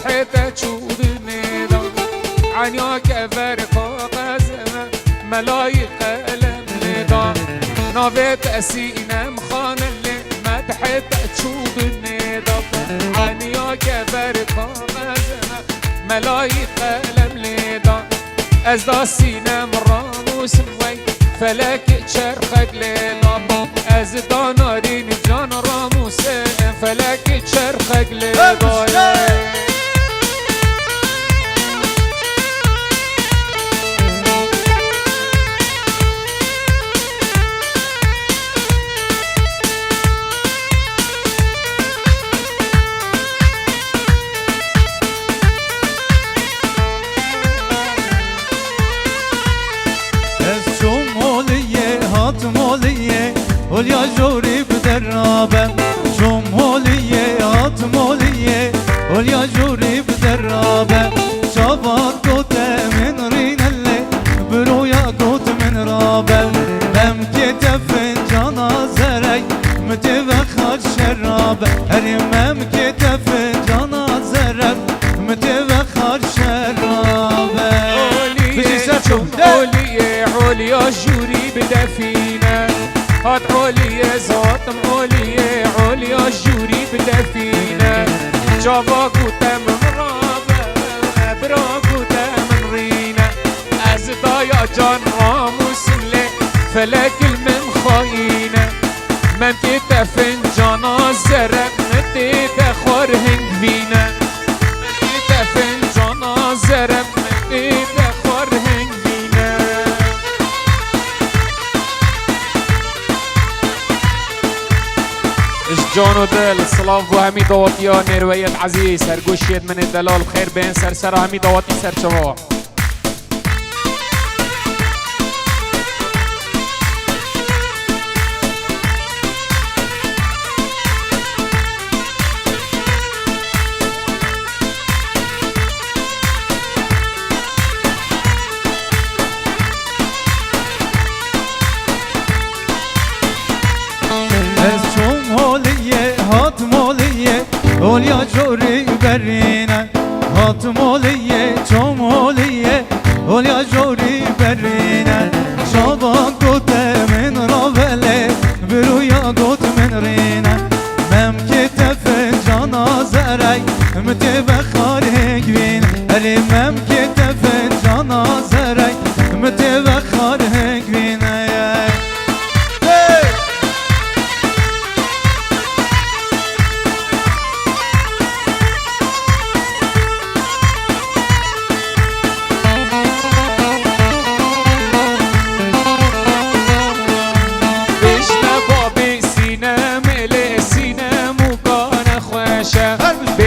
مسحته تشود ندا عنيا كفر كاغذ ملاي قلم ندا نافت أسينم خان اللي مدحته تشود ندا عنيا كفر كاغذ ملاي قلم ندا از دا سینم راموس وی فلک چرخک لیلا از دا نارین جان راموس فلک چرخک لیلا ولیا جوری بدرابه جمهولیه آتمولیه ولیا جوری بدرابه شابات قوت من رین اللي برویا قوت من رابه هم كتف جنازري متبخر شرابه هرم هم كتف جنازري متبخر شرابه عليا عليا جوري بدفينه هات عليا زاتم عليا عليا جوري بدفينه جابا قوتا من رابه برا قوتا من رينه از دايا جان راموس اللي فلك المن خاينه من كتفن جنازره مديت خور هنگ بينه من كتفن جنازره مديت خور هنگ بينه جان و دل سلام بو همی دواتی ها نرویت عزیز سرگوشید من دلال خیر بین سر همی دواتی سر چوا ولیا جوری برینه هاتمولیه چومولیه ولیا جوری برینه شابان قوت من راوله برویا قوت من رینه مم كتف جنازري متبخر هنگوینه هلی مم كتف جنازري متبخر هنگوینه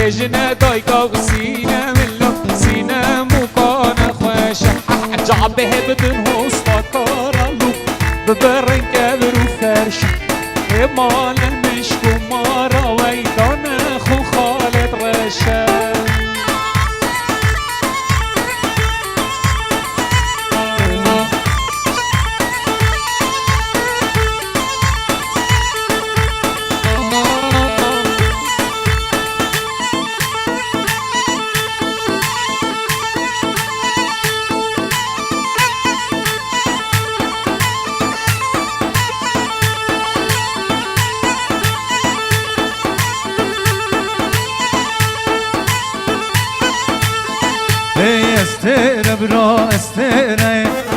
بجنة دايقة وسينة ملو سينة مكانة خوشة جعبه بدن هوستا كارلو ببرن كبر وفرشة مال مشكو مارا ويدان خو خالد رشة استر برا استر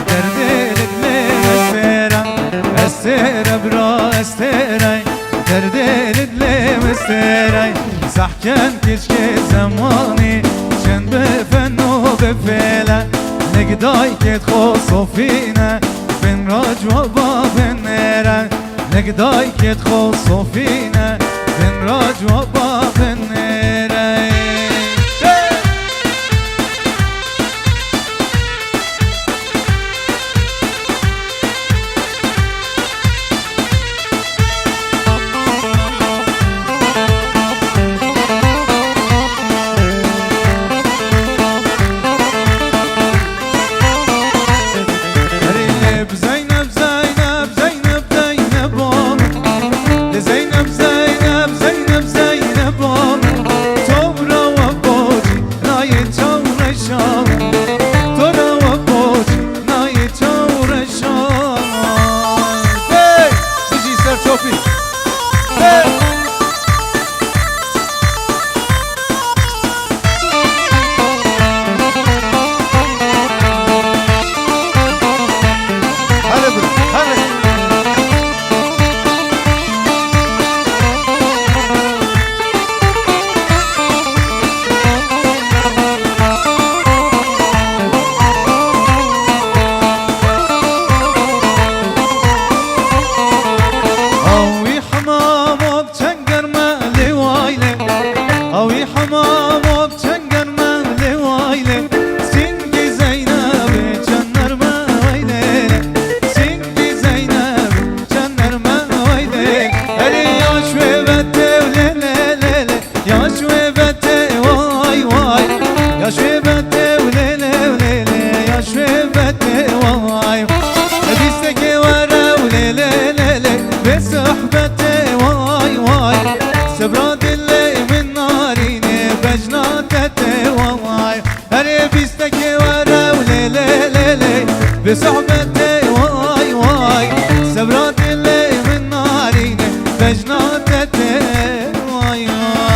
درد دل استر استر برا استر درد دل استر صحكن كشك زماني شن بفن وبفعل نقداي كتخو صوفينا بن راج وباب النيرة نقداي كتخو صوفينا بن راج وباب النيرة بصحبتي واي واي سبرات اللي من ناريني بجناتتي واي واي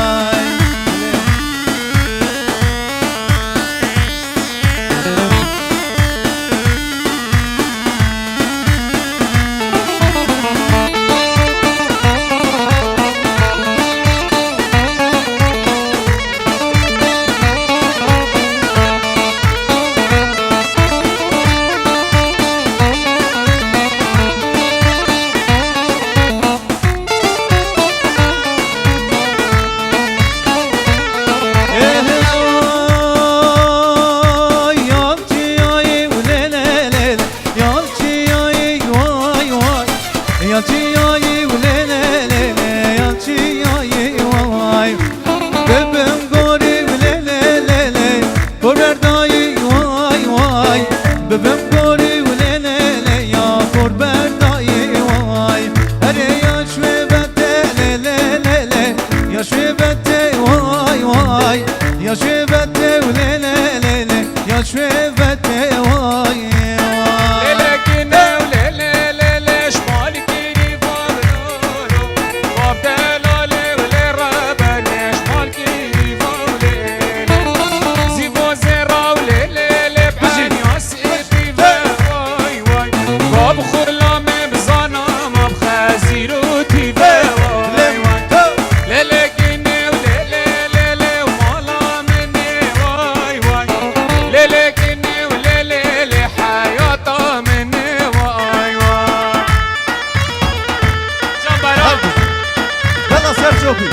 يا شبتي وليلة ليلة يا شبتي واي واي ليلة وليلة ليلة شمالكيني فابلولو وابدالالي ولي رباني شمالكيني فابلولو زيبو زيرا وليلة بعين ياسئتي واي واي وابخور لامي بزانا ما بخازيروتي واي واي ليلة شوفي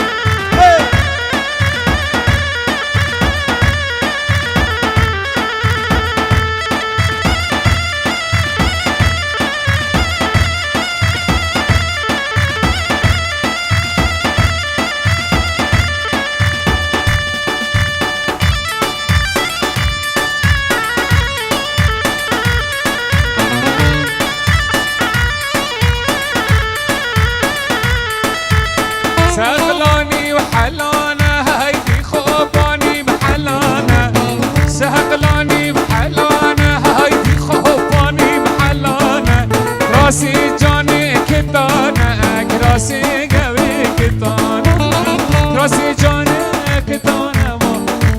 سهقلاني وحلانا هايدي خوباني محلانا سهقلاني وحلانا هايدي خوباني محلانا راسي جاني كتانا راسي قوي كتانا راسي جاني كتانا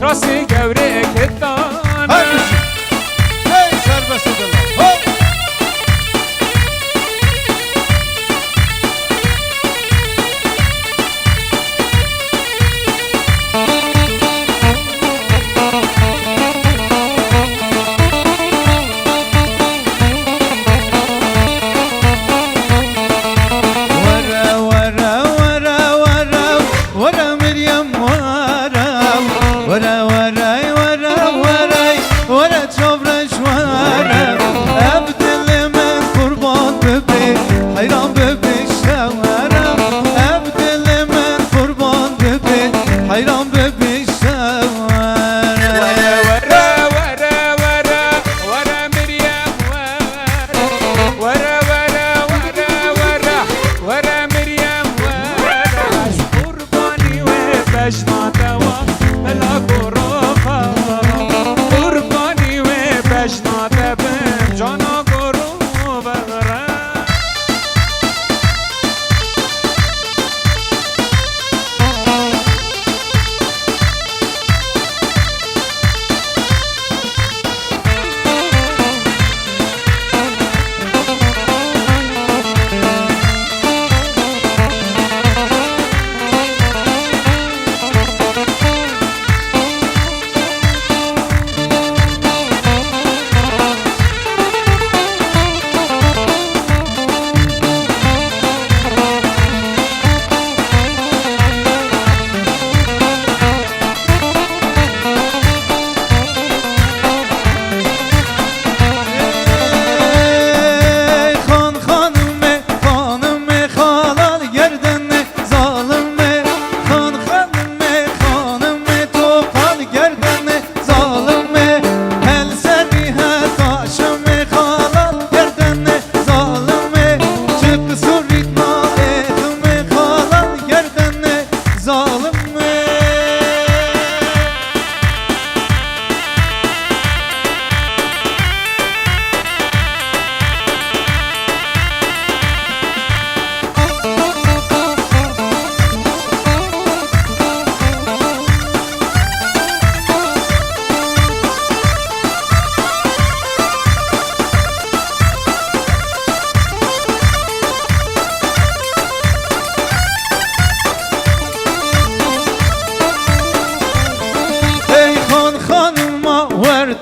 راسي قوي كتانا هاي سربس الله ورا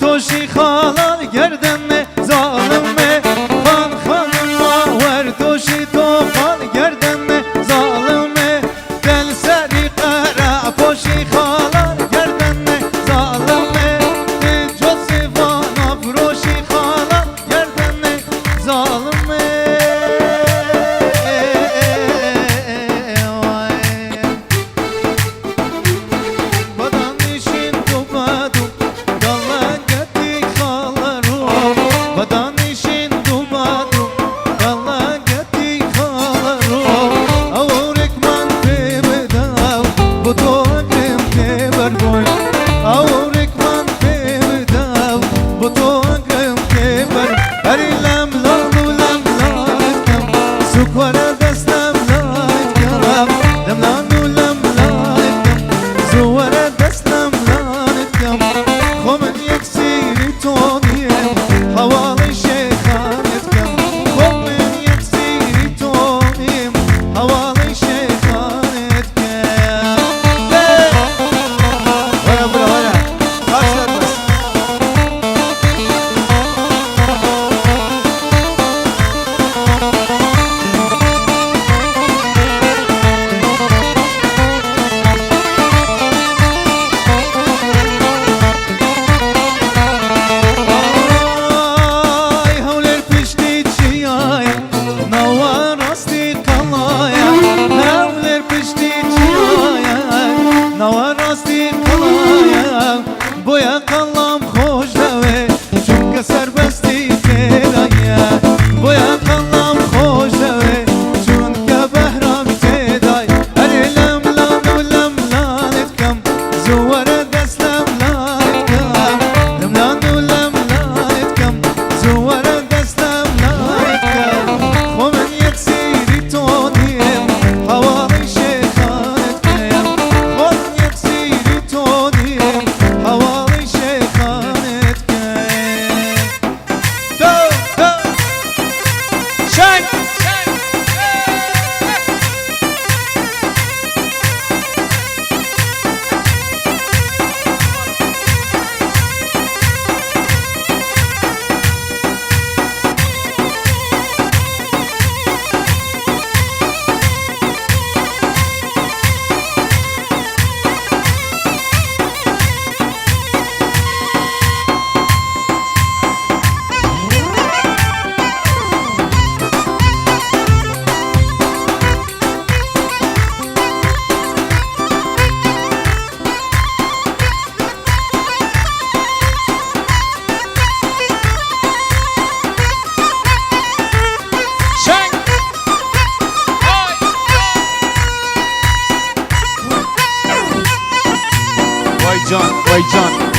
توشی خالان گردن ظالمه خان خانم ور توشی تو خال گردن ظالمه دل سری قرا پوشی خالان گردن ظالمه جوزی وانا فروشی خالان گردن ظالمه بدنشین تو بدو Galagati khalarım Badanişin dumadu Galagati khalarım Avrek man tebedav Bu toğim tebergoy Avrek man tebedav Bu toğim teber Erilem lanu lem laikem Sukvara destem laikem Lem lanu lem laikem Zuvara destem laikem Khomen yeksiri toniyem Havalı şeytanetkem Khomen yeksiri toniyem Havalı şeytanetkem Vara vara vara Karşılatmaz Ay havler pişti çiyaya Nava rasti kalaya Havler pişti çiyaya Nava rasti kalaya Boya kallam hoş deve Çünkü serbesti tedaya Boya kallam hoş deve Çünkü behram teday Erilem lanu lem lanetkem Zuvara deslem lanetkem Lem lanu lem lanetkem Zuvara deslem lanetkem Khomen yeksiri toniyem Havalı şeytanetkem Khomen yeksiri toniyem Havalı şeytanetkem Dön dön Şen! Şen! Vay can, vay can.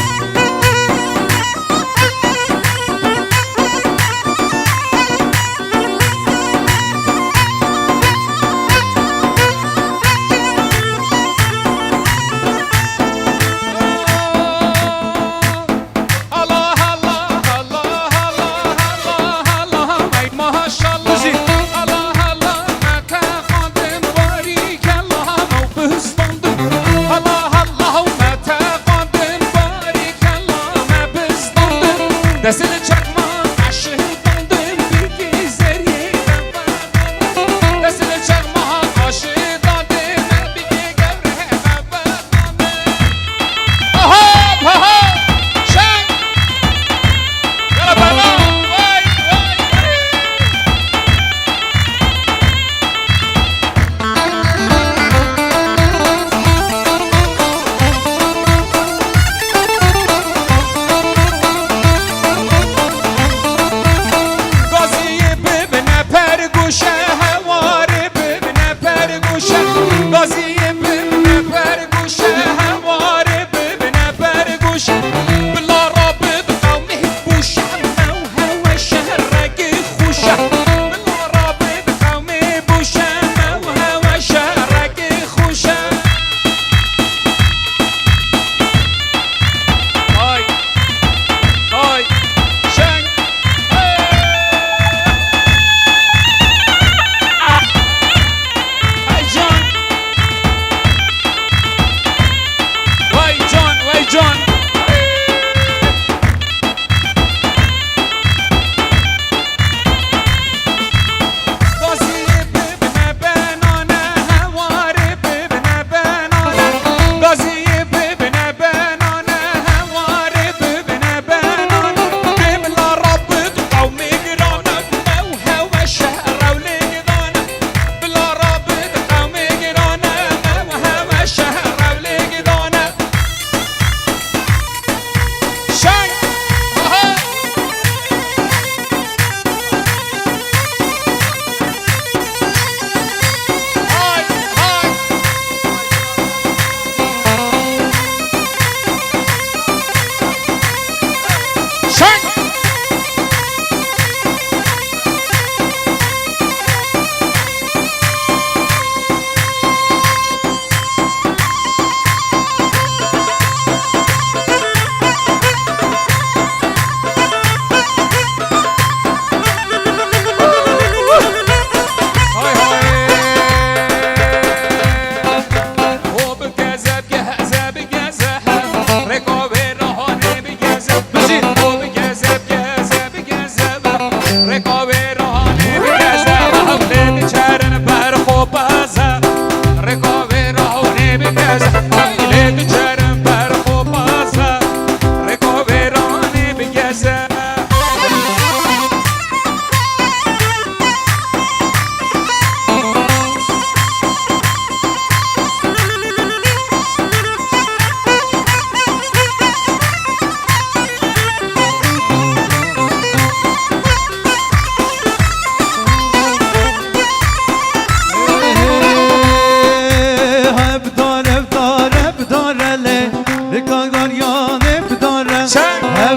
Allah Allah Allah Allah Allah Allah Ay maşallah Allah Allah Mete kandım barik Allah Mevbüstandım Allah Allah Mete kandım barik Allah Mevbüstandım Desini çakma aşığdandım bir gezer yerim Desini çakma aşığdandım bir gevrem Hop hop Şen! Yalla bana! Vay vay!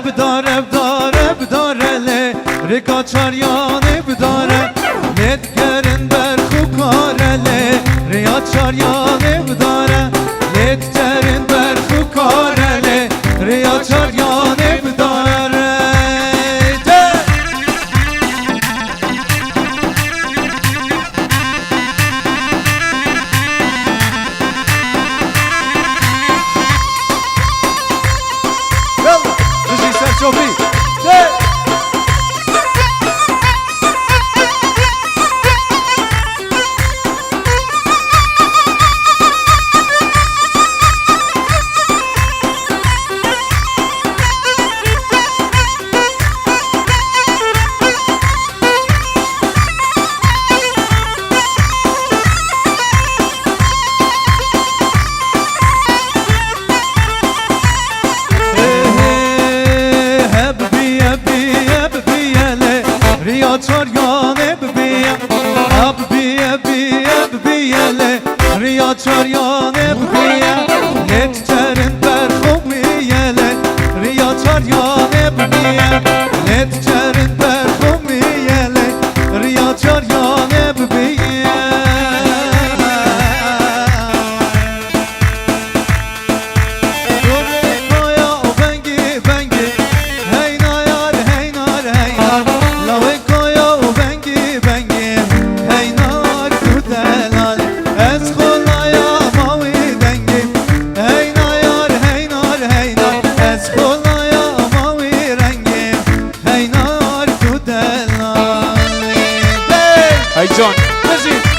بداره لی رکا چاریانه بداره لید کرن بر خوکاره لی ریا چاریانه بداره لید کرن بر خوکاره لی ریا چاریانه بداره Sophie, hey! چاریانه ببیم اب بیه بیله ریا چاریانه ببیم لت چرن بر خومیله ریا چاریانه ببیم لت چرن بر خومیله ریا چاریانه ببیم Hey John, listen.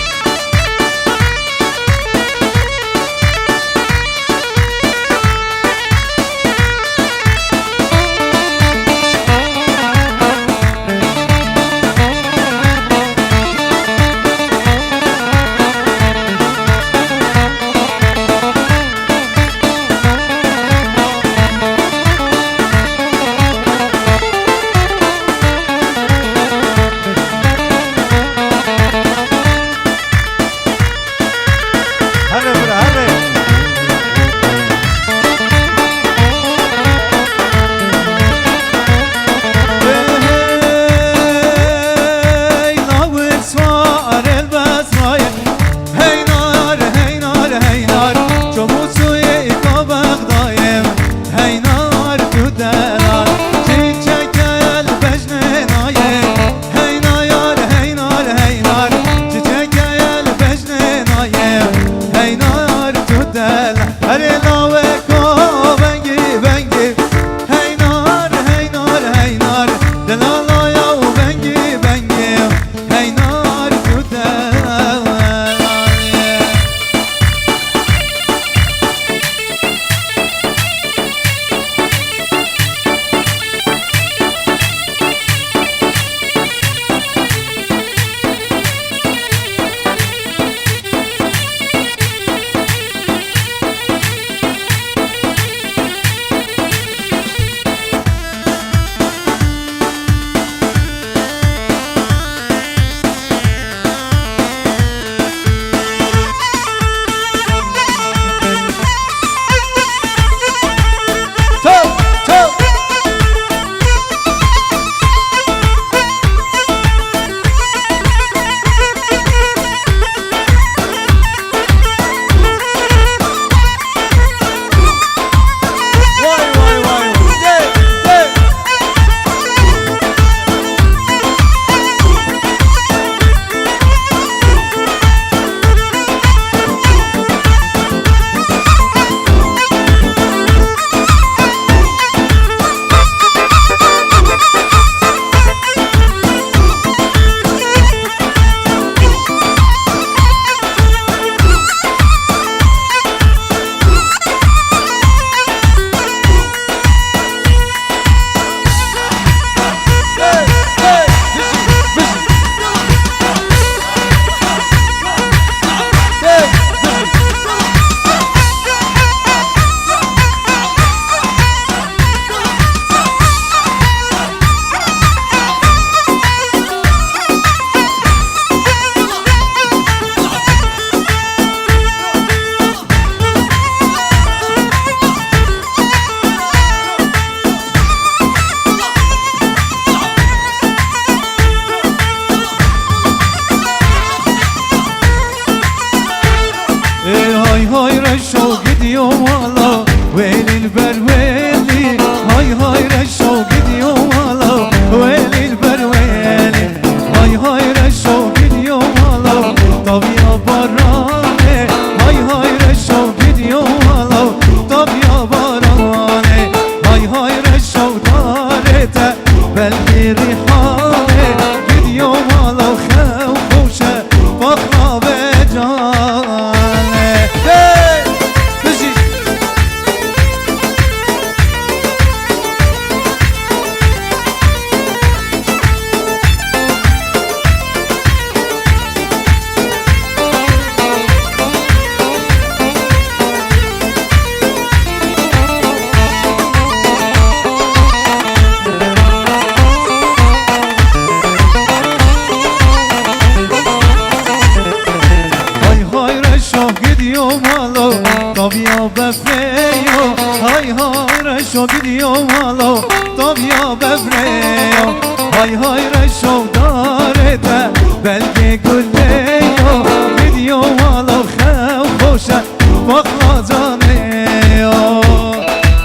مالو طابیا ببریا های های رشو دارته بلگه گله یا ویدیو مالو خو خوشه باقلا جانه یا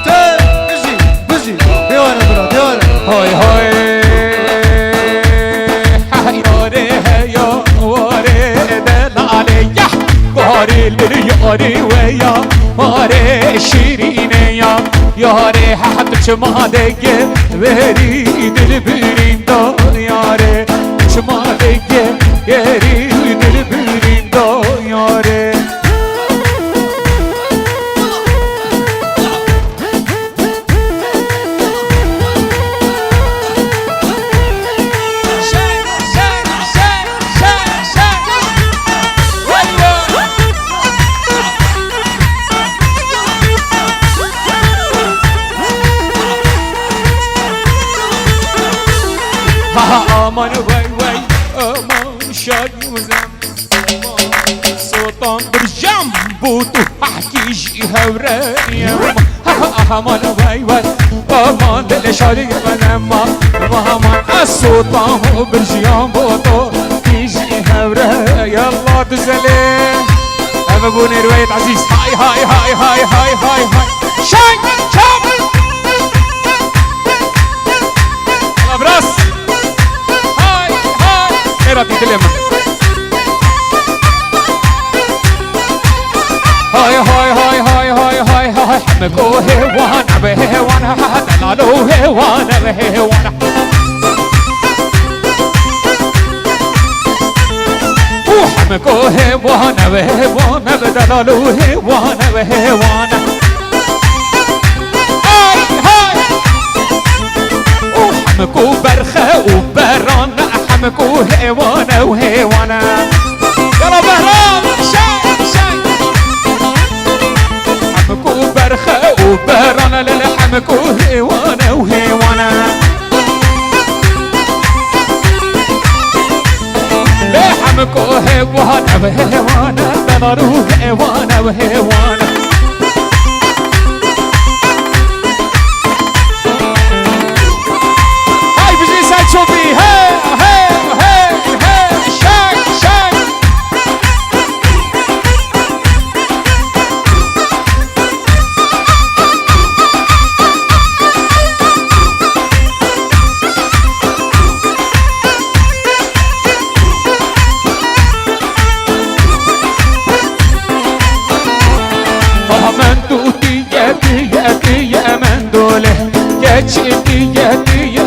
بجی بجی دیواره برا دیواره های های یاره واره دلاله یا باری لیاری ویا باره شیرینه یا یاره حد چما دگه وری دل برین دا یاره چما دگه یری دل برین دا یاره aman vay vay aman şarjımızım Sultan bir jambutu ahkiş hevreyim aman vay vay aman deli şarjımızım aman Sultan bir jambutu ahkiş hevreyim yallah düzelim ama bu ne rivayet aziz hay hay hay hay hay hay hay şay şay abras راتي تلم هاي هاي هاي هاي هاي هاي هاي حمكو هوانا بهوانا دلالو هوانا بهوانا وحمكو هوانا بهوانا دلالو هوانا بهوانا هاي هاي وحمكو برخة وبرانا حمكو هوانا وهوانا يلا بهرام شاي شاي حمكو برخة وبهرانا للحمكو هوانا وهوانا لحمكو هوانا وهوانا دلالو هوانا وهوانا هاي بجي سايد شوفي هاي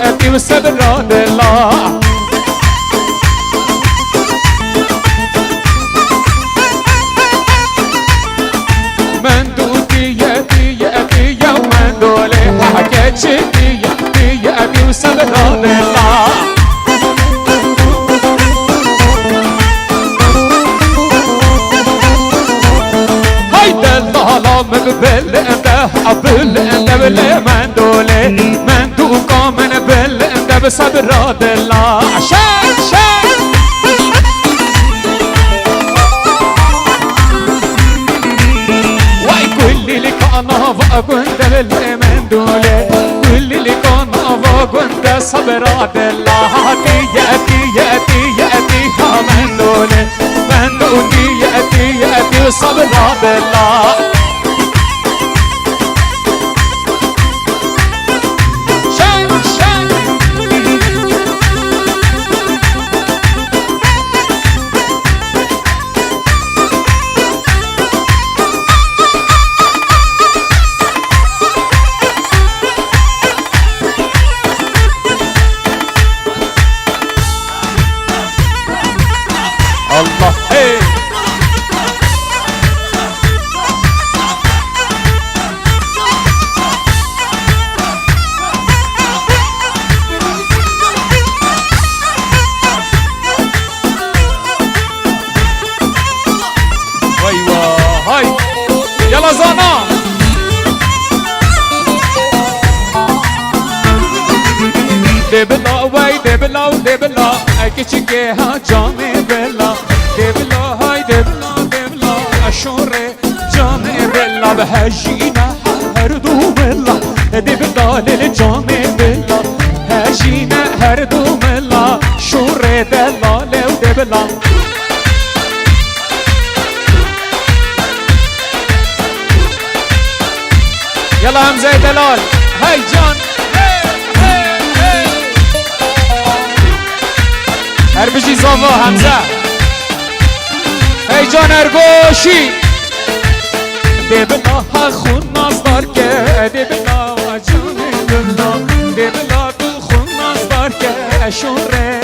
يأتي والصبر عند الله من دوتي يأتي يوم من دولي حكيت شتي يأتي والصبر عند الله هيدا الظلام قبل انت قبل انت باللي من دولي من دوكا من بل انت بصبر راد الله شاي شاي واي كل اللي كان فوق انت باللي من دولي كل اللي كان فوق انت صبر راد الله يأتي من دولي من دولي يأتي وصبر راد الله الله ايه ايوه هاي يلا زانا دبلا وای دبلا دبلا اکیچکه ها جامه بلا دبلا های دبلا دبلا اشوره جامه بلا بهجینا هر دو بلا دبلا دل جان بلا هجينا هر دو ملا شور دلال و دبلا يلا همزة دلال هاي جان هربجي زوفا همزة هاي جان ارگوشی دبلا ها خون نازدار که دبلا جان دبلا دبلا تو خون نازدار که شوره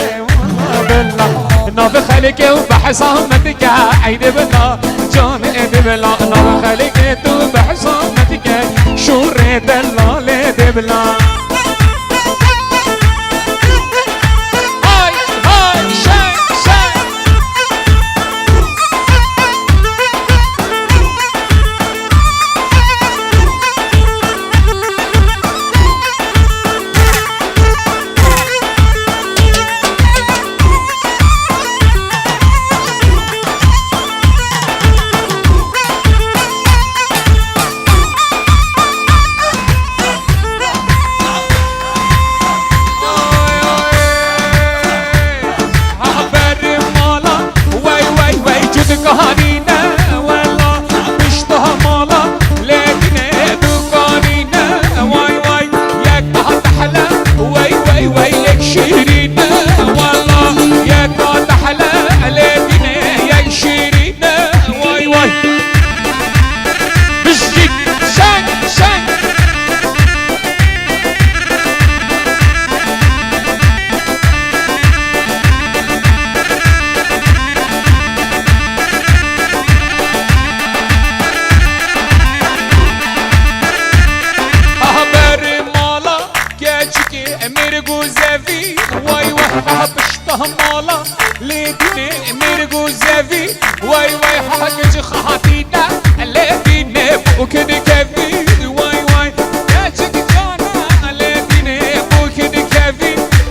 بلا ناف خلقه و بحسامتك عيد بلا جان دبلا ناف خلقه تو بحسامتك شوره دلال دبلا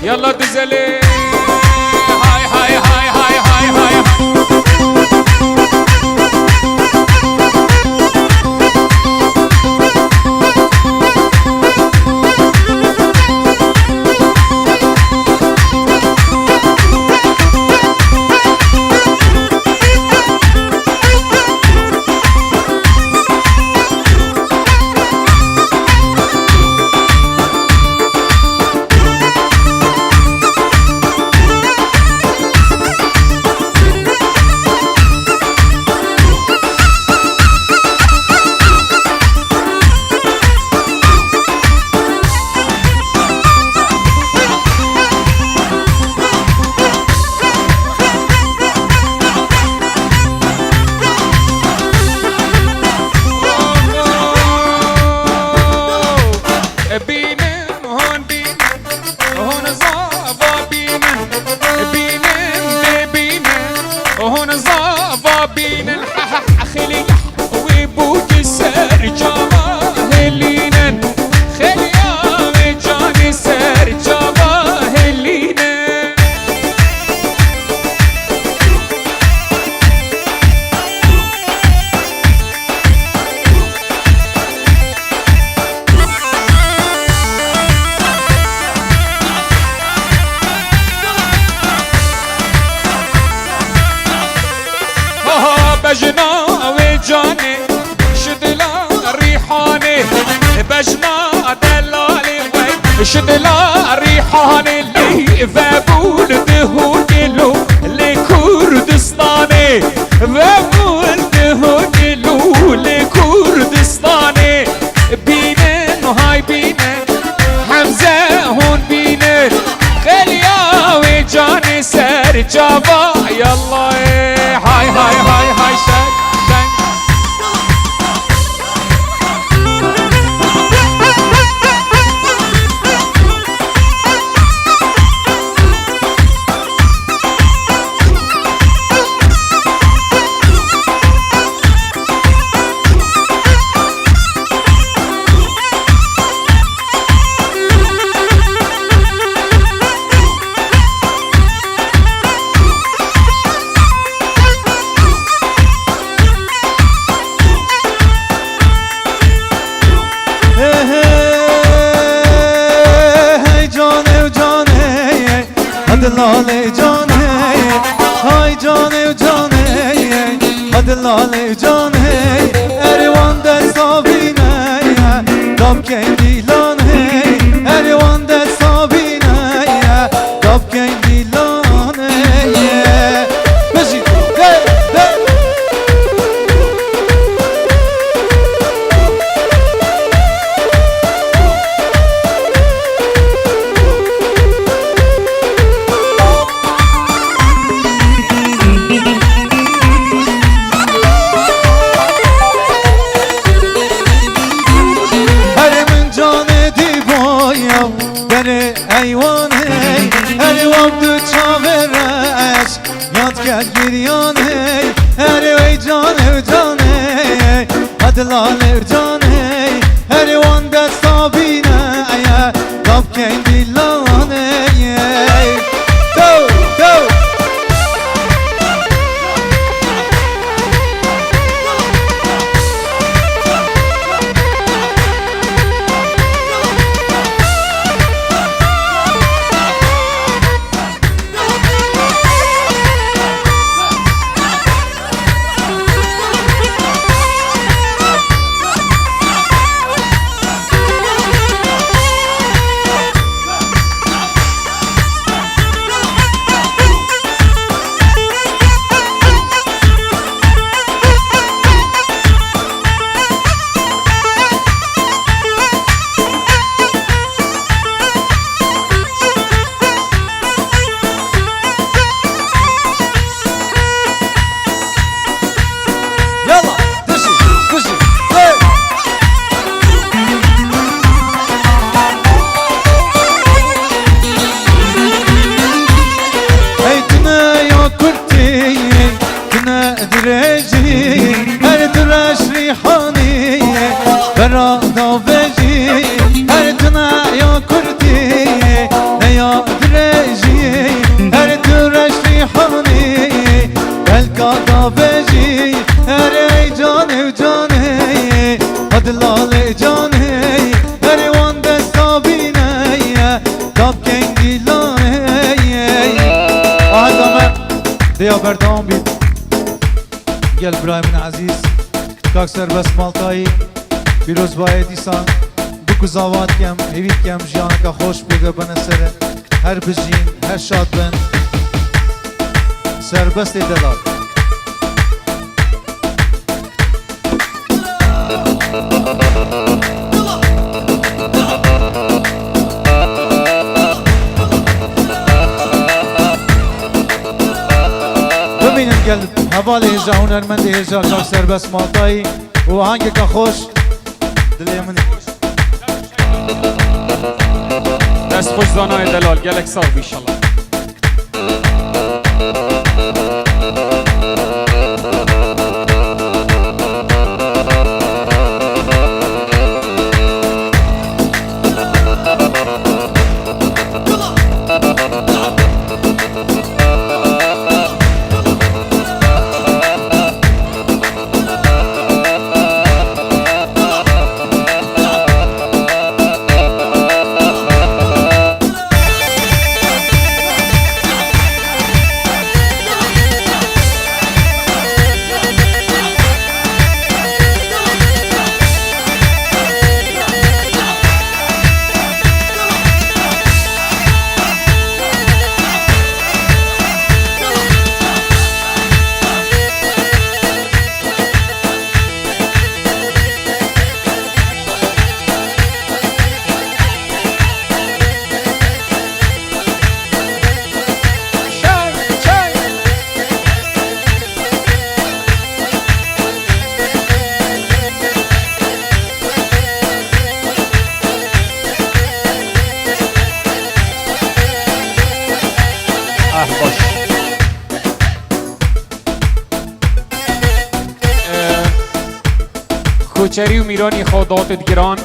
يلا دزلي هاي هاي هاي هاي هاي هاي بجنا وجاني شدلا ريحاني بجنا دلالي وي شدلا ريحاني اللي فابول دهونيلو لكردستاني فابول دهونيلو لكردستاني بينن وهاي بينن حمزة هون بينن خليا وجاني سر جابا يلا هاي هاي هاي هاي شن شن لاله جانه های جانه و جانه هد لاله جانه اریوان دستا بینه داب کنگیلانه اریوان دستا بینه داب کنگیلانه بشید ایوانه هر وقت دو چاورش یاد کرد گریانه هر وی جانه و جانه هدلاله و جانه هر وان دستا بینه داب کنگیلانه دو دو هر درش ریحانی برا داوجی هر دنا یا کردی یا درجی هر درش ریحانی بلکا داوجی هر ای جانه و جانه هدلاله جانه هر وان دستا بینه داب کنگیلانه آهدامه دیا بردام بید گل برای من عزیز کاک سربست مالتایی بیروز باید ایسان بکو زاوات کم هیوید کم جیانکا خوش بگه بنا سره هر بجین هر شاد بن سربست دلال ببینم گل حوال هجا هنرمند هجا کاک سربست مالتایی و هنگه که خوش دلی منی دست خوش زانای دلال گلک ساق بیشالله کوچری و میرانی خودات گران